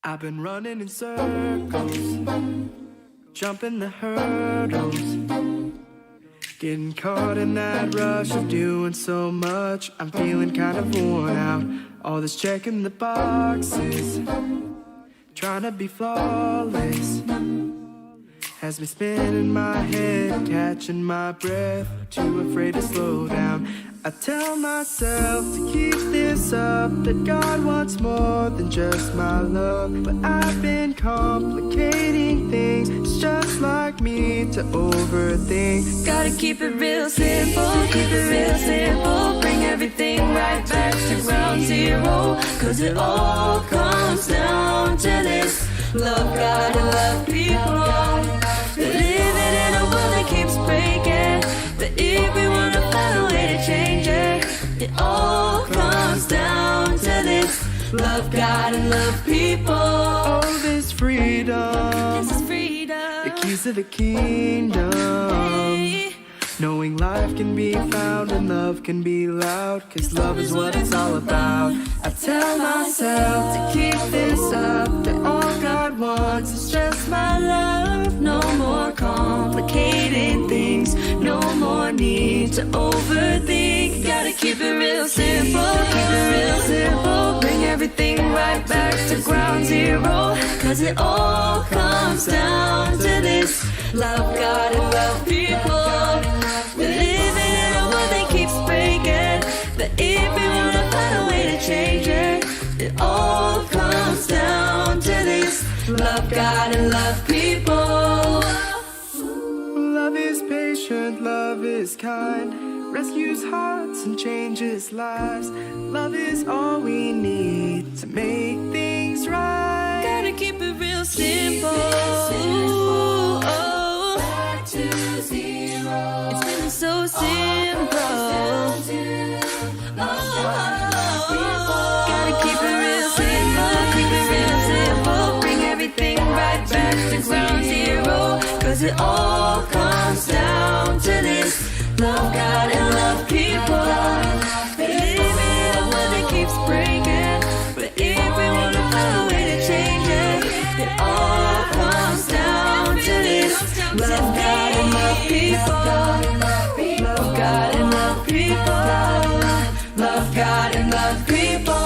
I've been running in circles, jumping the hurdles, getting caught in that rush of doing so much. I'm feeling kind of worn out. All this checking the boxes, trying to be flawless, has me spinning my head, catching my breath, too afraid to slow down. I tell myself to keep this up, that God wants more than just my love. But I've been complicating things, it's just like me to overthink. Gotta keep it real simple, keep it real simple. Bring everything right back to ground zero. Cause it all comes down to this: love God and love people. We're living in a world that keeps breaking, but if we wanna find a way to change it, it all comes down to this: love God and love people. Oh, this freedom, This is freedom. the keys to the kingdom. Hey. Knowing life can be found and love can be loud, cause love is what it's all about. I tell myself to keep this up, that all God wants is just my love. No more complicating things, no more need to overthink. Gotta keep it real simple, keep it real simple. Bring everything right back to ground zero. Cause it all comes down to this: love God and love people. We're living in a world that keeps breaking, but if we wanna find a way to change it, it all comes down to this: love God and love people. Love is patient, love is kind, rescues hearts and changes lives. Love is all we need to make things right. Gotta keep it real simple. Back to zero. It's been so simple. Gotta keep it real simple, keep it real simple. Bring everything right back to ground zero. Cause it all comes down to this: love God and love people. We live in a world that keeps breaking, but if we wanna find a way to change it, it all comes down to this: love God and love people. Love God and love people. Love God and love people.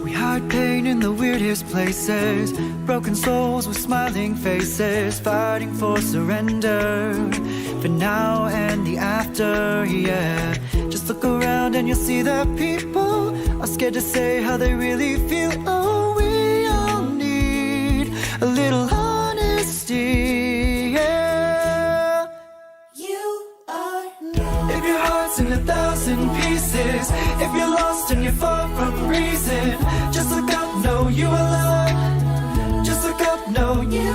We hide pain in the weirdest places, broken souls with smiling faces, fighting for surrender, for now and the after, yeah. Just look around and you'll see that people are scared to say how they really feel. Oh, we all need a little honesty, yeah. You are loved. If your heart's in 1,000 pieces, if you're lost and you're far from reason, just look up, know you are loved. Just look up, know you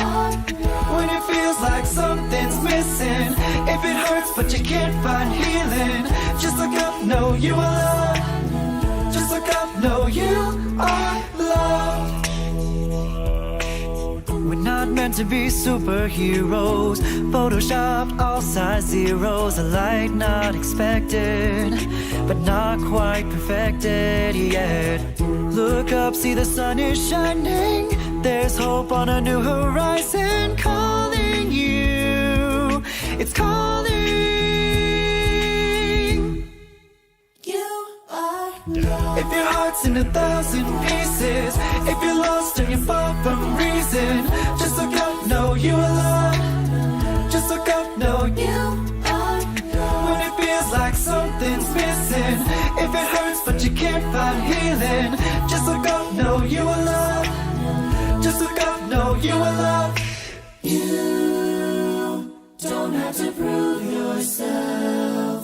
are loved. When it feels like something's missing, if it hurts but you can't find healing, just look up, know you are loved. Just look up, know you are loved. We're not meant to be superheroes, photoshopped all size zeros, a light not expected, but not quite perfected yet. Look up, see the sun is shining, there's hope on a new horizon, calling you, it's calling. You are loved. If your heart's in 1,000 pieces, if you're lost and you're far from reason, just look up, know you are loved. Just look up, know you are loved. When it feels like something's missing, if it hurts but you can't find healing, just look up, know you are loved. Just look up, know you are loved. You don't have to prove yourself.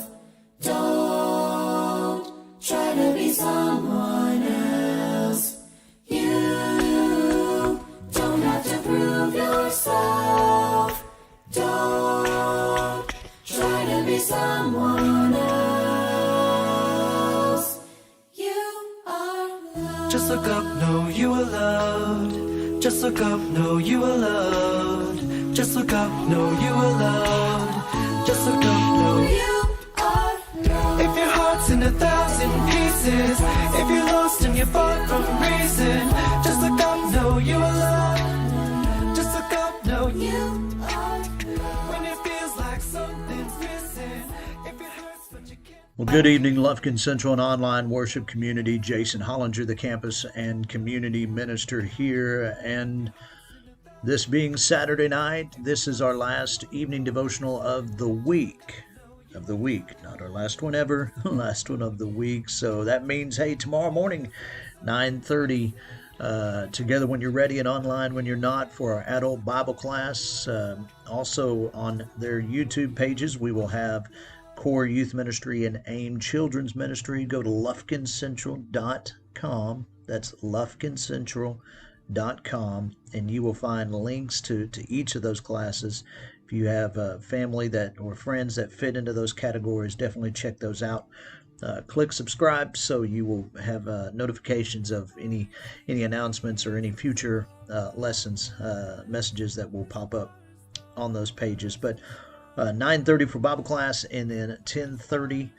Don't try to be someone else. You don't have to prove yourself. Don't try to be someone else. You are loved. Just look up, know you are loved. Just look up, know you are loved. Just look up, know you are loved. Just look up, know you are loved. places. If you're lost and you're far from reason, just look up, know you are loved. Just look up, know you are. When it feels like something's missing, if it hurts but you can't. Well, good evening, Lufkin Central and online worship community. Jason Hollinger, the campus and community minister here. And this being Saturday night, this is our last evening devotional of the week. Not our last one ever, last one of the week. So that means, hey, tomorrow morning, 9:30, together when you're ready and online when you're not, for our adult Bible class. Also on their YouTube pages, we will have Core Youth Ministry and AIM Children's Ministry. Go to lufkincentral.com. That's lufkincentral.com, and you will find links to each of those classes. If you have a family that or friends that fit into those categories, definitely check those out. Click subscribe so you will have notifications of any announcements or any future lessons, messages that will pop up on those pages. But 9:30 for Bible class, and then 10:30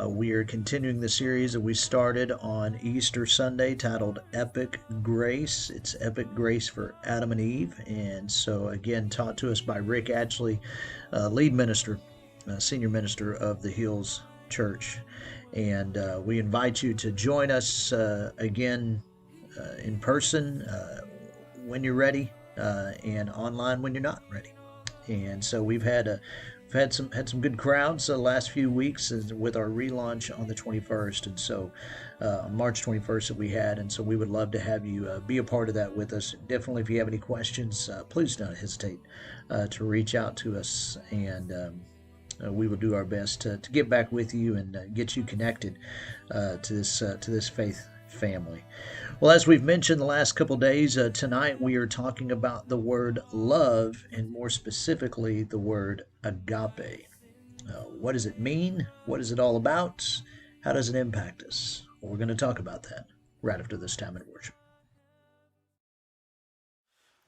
we are continuing the series that we started on Easter Sunday titled Epic Grace. It's Epic Grace for Adam and Eve, and so again taught to us by Rick Atchley, lead minister, senior minister of the Hills Church. And we invite you to join us again in person when you're ready, and online when you're not ready. And so we've had some good crowds the last few weeks with our relaunch on the 21st, and so March 21st that we had, and so we would love to have you be a part of that with us. Definitely, if you have any questions, please don't hesitate to reach out to us, and we will do our best to get back with you and get you connected to this faith family. Well, as we've mentioned the last couple days, tonight we are talking about the word love, and more specifically the word agape. What does it mean? What is it all about? How does it impact us? Well, we're going to talk about that right after this time in worship.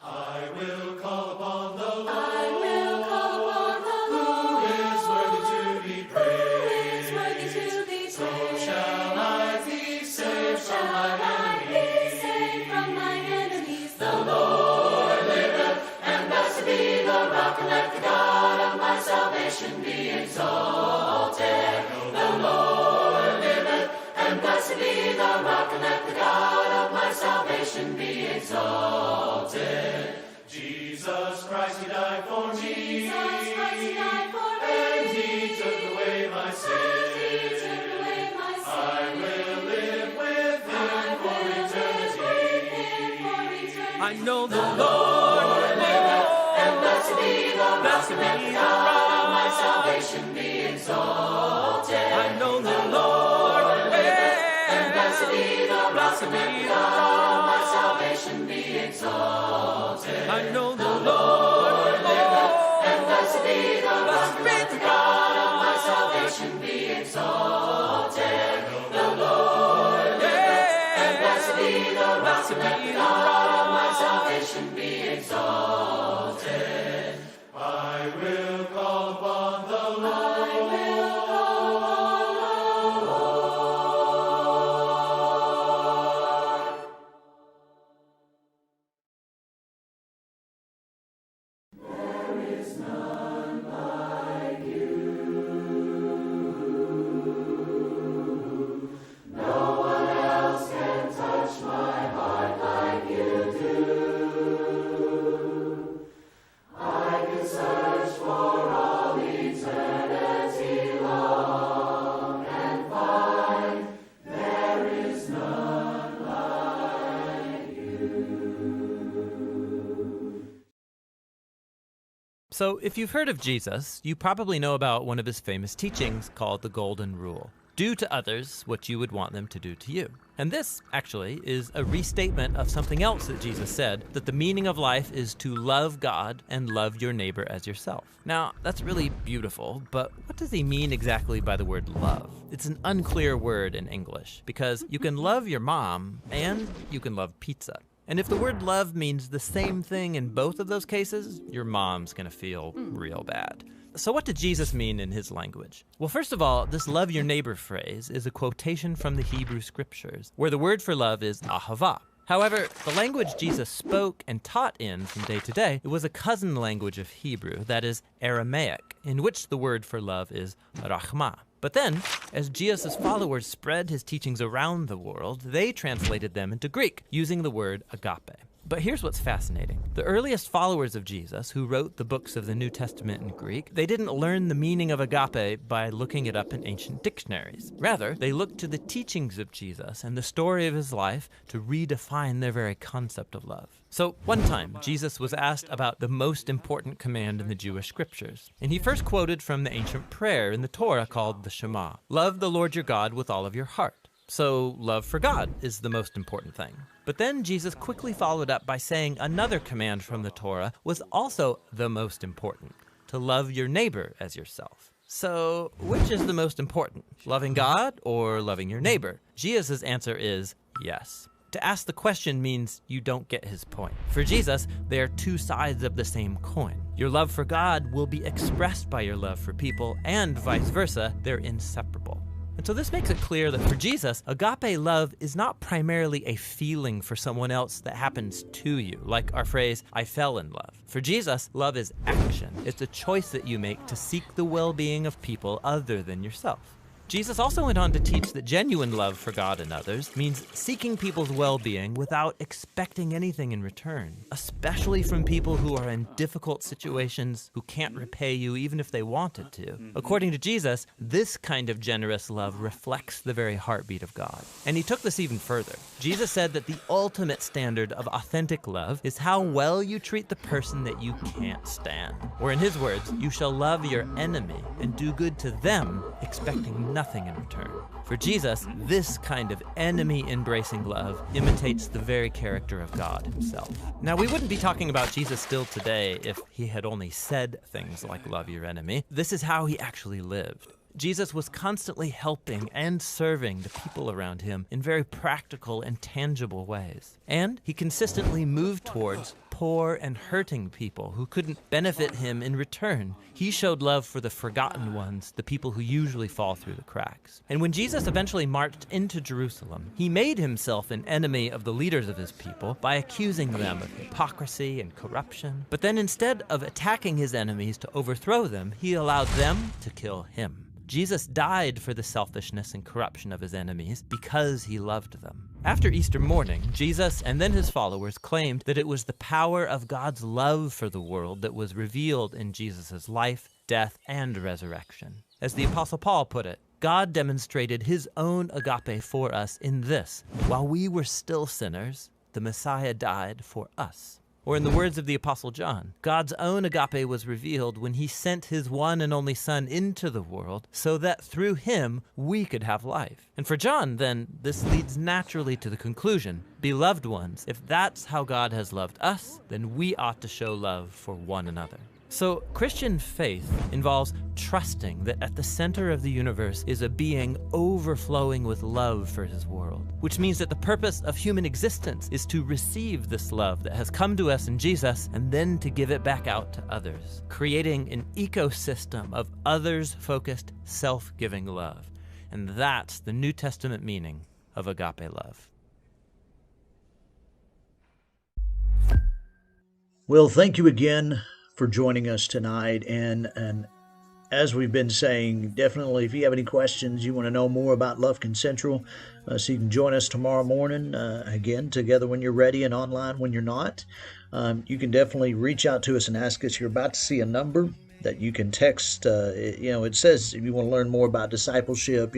I will call upon the Lord. I will call upon the Lord. Who is worthy to be praised? Who is worthy to be praised? So shall I be saved from my enemies. The Lord liveth, and blessed be the rock, and let the God of my salvation be exalted. The Lord liveth, and blessed be the rock, and let the God of my salvation be exalted. Jesus Christ, He died for me. Jesus Christ, He died for me. And He took away my sin. I will live with Him for eternity. I know the Lord liveth, and blessed be the rock, and let the God of my salvation be exalted. I know the Lord liveth, and blessed be the rock, and let the God of my salvation be exalted. I know the Lord liveth, and blessed be the rock, and let the God of my salvation be exalted. The Lord liveth, and blessed be the rock, and let the God of my salvation be exalted. I will call upon the Lord. So if you've heard of Jesus, you probably know about one of his famous teachings called the Golden Rule. Do to others what you would want them to do to you. And this, actually, is a restatement of something else that Jesus said, that the meaning of life is to love God and love your neighbor as yourself. Now, that's really beautiful, but what does he mean exactly by the word love? It's an unclear word in English, because you can love your mom and you can love pizza. And if the word love means the same thing in both of those cases, your mom's gonna feel real bad. So what did Jesus mean in his language? Well, first of all, this love your neighbor phrase is a quotation from the Hebrew scriptures, where the word for love is ahava. However, the language Jesus spoke and taught in from day to day, it was a cousin language of Hebrew, that is Aramaic, in which the word for love is rachma. But then, as Jesus' followers spread his teachings around the world, they translated them into Greek, using the word agape. But here's what's fascinating. The earliest followers of Jesus, who wrote the books of the New Testament in Greek, they didn't learn the meaning of agape by looking it up in ancient dictionaries. Rather, they looked to the teachings of Jesus and the story of his life to redefine their very concept of love. So one time, Jesus was asked about the most important command in the Jewish scriptures. And he first quoted from the ancient prayer in the Torah called the Shema. Love the Lord your God with all of your heart. So love for God is the most important thing. But then Jesus quickly followed up by saying another command from the Torah was also the most important, to love your neighbor as yourself. So which is the most important, loving God or loving your neighbor? Jesus' answer is yes. To ask the question means you don't get his point. For Jesus, they are two sides of the same coin. Your love for God will be expressed by your love for people, and vice versa, they're inseparable. And so this makes it clear that for Jesus, agape love is not primarily a feeling for someone else that happens to you, like our phrase, I fell in love. For Jesus, love is action. It's a choice that you make to seek the well-being of people other than yourself. Jesus also went on to teach that genuine love for God and others means seeking people's well-being without expecting anything in return, especially from people who are in difficult situations, who can't repay you even if they wanted to. According to Jesus, this kind of generous love reflects the very heartbeat of God. And he took this even further. Jesus said that the ultimate standard of authentic love is how well you treat the person that you can't stand. Or in his words, you shall love your enemy and do good to them, expecting nothing in return. For Jesus, this kind of enemy-embracing love imitates the very character of God himself. Now, we wouldn't be talking about Jesus still today if he had only said things like love your enemy. This is how he actually lived. Jesus was constantly helping and serving the people around him in very practical and tangible ways. And he consistently moved towards poor and hurting people who couldn't benefit him in return. He showed love for the forgotten ones, the people who usually fall through the cracks. And when Jesus eventually marched into Jerusalem, he made himself an enemy of the leaders of his people by accusing them of hypocrisy and corruption. But then instead of attacking his enemies to overthrow them, he allowed them to kill him. Jesus died for the selfishness and corruption of his enemies because he loved them. After Easter morning, Jesus and then his followers claimed that it was the power of God's love for the world that was revealed in Jesus' life, death, and resurrection. As the Apostle Paul put it, God demonstrated his own agape for us in this: while we were still sinners, the Messiah died for us. Or in the words of the Apostle John, God's own agape was revealed when he sent his one and only Son into the world so that through him we could have life. And for John, then, this leads naturally to the conclusion, beloved ones, if that's how God has loved us, then we ought to show love for one another. So Christian faith involves trusting that at the center of the universe is a being overflowing with love for his world, which means that the purpose of human existence is to receive this love that has come to us in Jesus and then to give it back out to others, creating an ecosystem of others-focused, self-giving love. And that's the New Testament meaning of agape love. Well, thank you again for joining us tonight. And as we've been saying, definitely if you have any questions, you want to know more about Lufkin Central, so you can join us tomorrow morning, again, together when you're ready and online when you're not. You can definitely reach out to us and ask us. You're about to see a number that you can text. It says if you want to learn more about discipleship,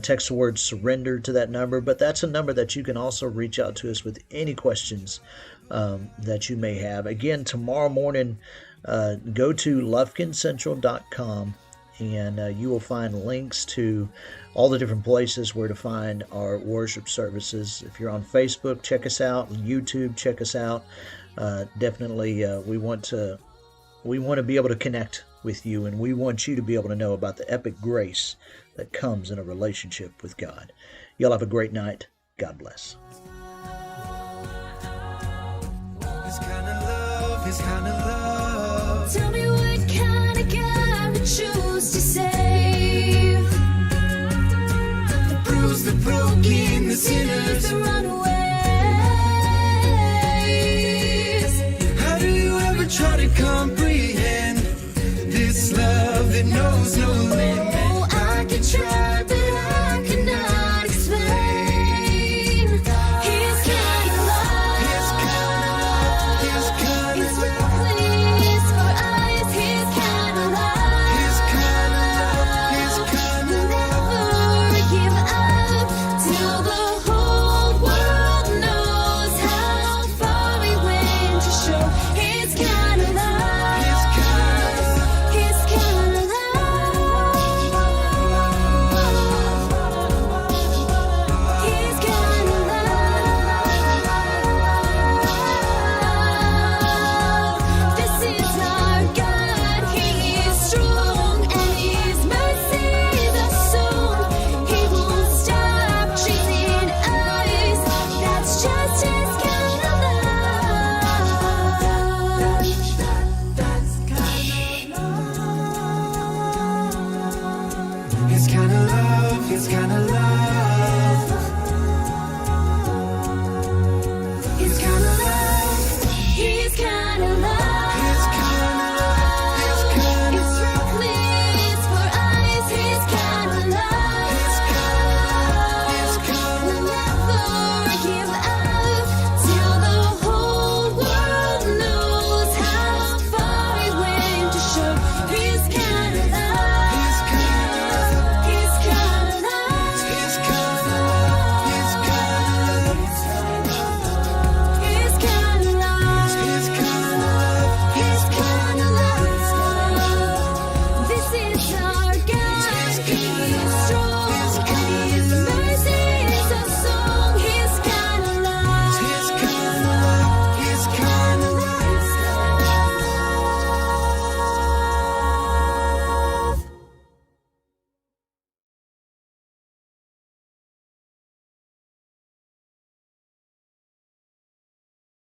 text the word surrender to that number. But that's a number that you can also reach out to us with any questions that you may have. Again, tomorrow morning, go to lufkincentral.com and you will find links to all the different places where to find our worship services. If you're on Facebook, check us out. YouTube, check us out. Definitely, we want to be able to connect with you, and we want you to be able to know about the epic grace that comes in a relationship with God. Y'all have a great night. God bless. His kind of love. Tell me what kind of God choose to save. The bruised, the broken, the sinners, the runaways. How do you ever try to comprehend this love that knows no limit? Oh, I could try, but I cannot explain. His kind of love, His kind of love, His kind is of no love, place for us. His kind of love, His kind of love, His kind of love. never give up till the whole world knows how far He went to show His kind of love. His kind of love. His kind of love. His kind of love. This is our God. He is strong and His mercies are soon. He won't stop chasing us. That's just His kind of love. That's kind of love. His kind of love, His kind of love.